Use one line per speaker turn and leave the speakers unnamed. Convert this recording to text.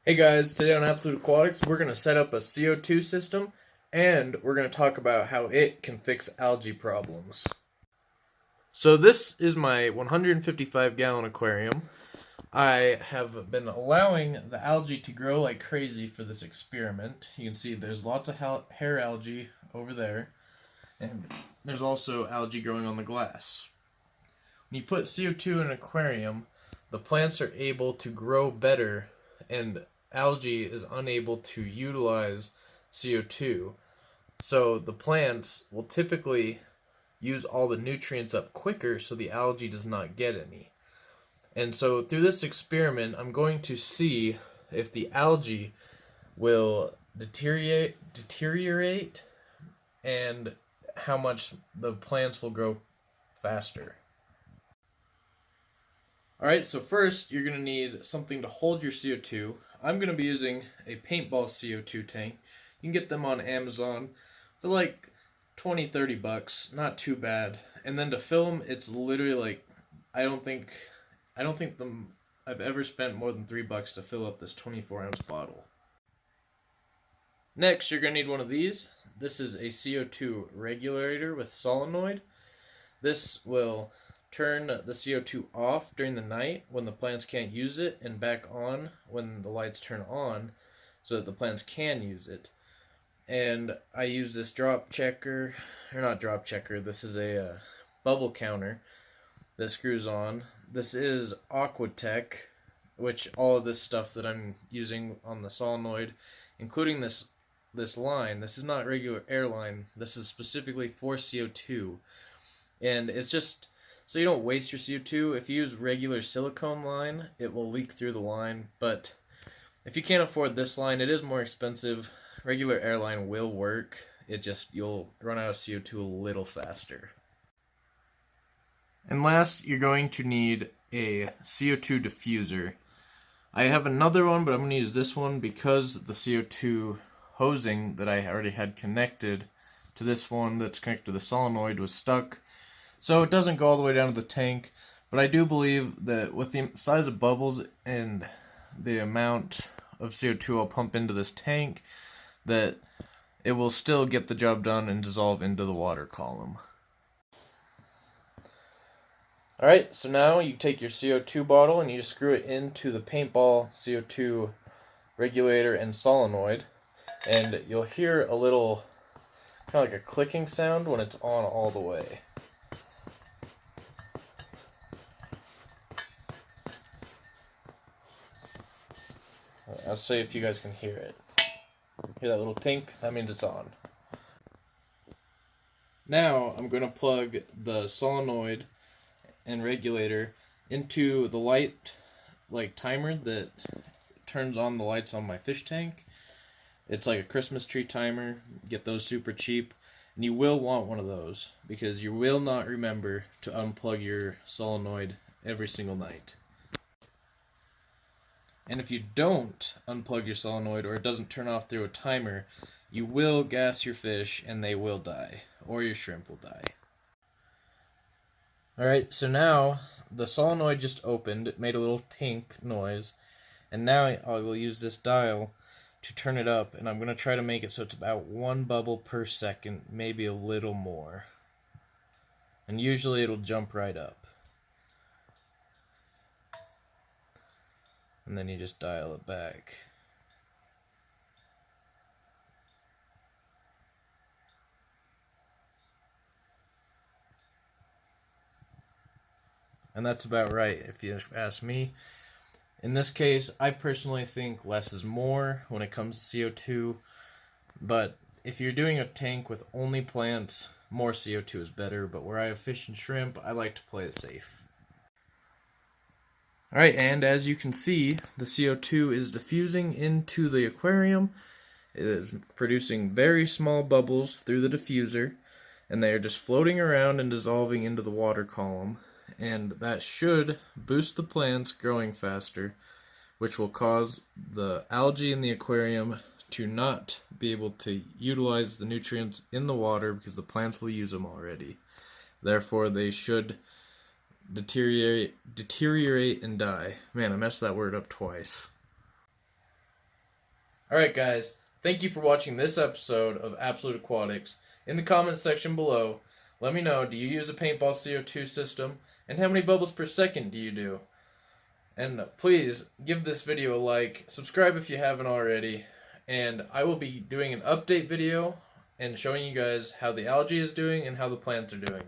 Hey guys, today on Absolute Aquatics, we're going to set up a CO2 system and we're going to talk about how it can fix algae problems. So this is my 155-gallon aquarium. I have been allowing the algae to grow like crazy for this experiment. You can see there's lots of hair algae over there, and there's also algae growing on the glass. When you put CO2 in an aquarium, the plants are able to grow better and algae is unable to utilize CO2. So the plants will typically use all the nutrients up quicker so the algae does not get any. And so through this experiment, I'm going to see if the algae will deteriorate and how much the plants will grow faster. Alright, so first you're going to need something to hold your CO2. I'm going to be using a paintball CO2 tank. You can get them on Amazon for like $20-30, not too bad. And then to fill them, it's literally like, I don't think I've ever spent more than $3 to fill up this 24-ounce bottle. Next, you're going to need one of these. This is a CO2 regulator with solenoid. This will turn the CO2 off during the night when the plants can't use it and back on when the lights turn on so that the plants can use it. And I use this drop checker, or not drop checker, this is a bubble counter that screws on. This is Aquatek, which all of this stuff that I'm using on the solenoid, including this line, this is not regular air line, this is specifically for CO2. And it's just so you don't waste your CO2. If you use regular silicone line, it will leak through the line, but if you can't afford this line, it is more expensive. Regular airline will work, you'll run out of CO2 a little faster. And last, you're going to need a CO2 diffuser. I have another one, but I'm going to use this one because the CO2 hosing that I already had connected to this one that's connected to the solenoid was stuck. So it doesn't go all the way down to the tank, but I do believe that with the size of bubbles and the amount of CO2 I'll pump into this tank, that it will still get the job done and dissolve into the water column. Alright, so now you take your CO2 bottle and you just screw it into the paintball CO2 regulator and solenoid, and you'll hear a little, kind of like a clicking sound when it's on all the way. I'll see if you guys can hear it. Hear that little tink? That means it's on. Now I'm going to plug the solenoid and regulator into the light timer that turns on the lights on my fish tank. It's like a Christmas tree timer. Get those super cheap. And you will want one of those because you will not remember to unplug your solenoid every single night. And if you don't unplug your solenoid or it doesn't turn off through a timer, you will gas your fish and they will die, or your shrimp will die. Alright, so now the solenoid just opened, it made a little tink noise, and now I will use this dial to turn it up, and I'm going to try to make it so it's about 1 bubble per second, maybe a little more. And usually it'll jump right up. And then you just dial it back. And that's about right, if you ask me. In this case, I personally think less is more when it comes to CO2. But if you're doing a tank with only plants, more CO2 is better. But where I have fish and shrimp, I like to play it safe. Alright, and as you can see, the CO2 is diffusing into the aquarium. It is producing very small bubbles through the diffuser, and they are just floating around and dissolving into the water column. And that should boost the plants growing faster, which will cause the algae in the aquarium to not be able to utilize the nutrients in the water because the plants will use them already. Therefore, they should deteriorate and die. Man, I messed that word up twice. Alright guys, thank you for watching this episode of Absolute Aquatics. In the comments section below, let me know, do you use a paintball CO2 system? And how many bubbles per second do you do? And please, give this video a like, subscribe if you haven't already, and I will be doing an update video and showing you guys how the algae is doing and how the plants are doing.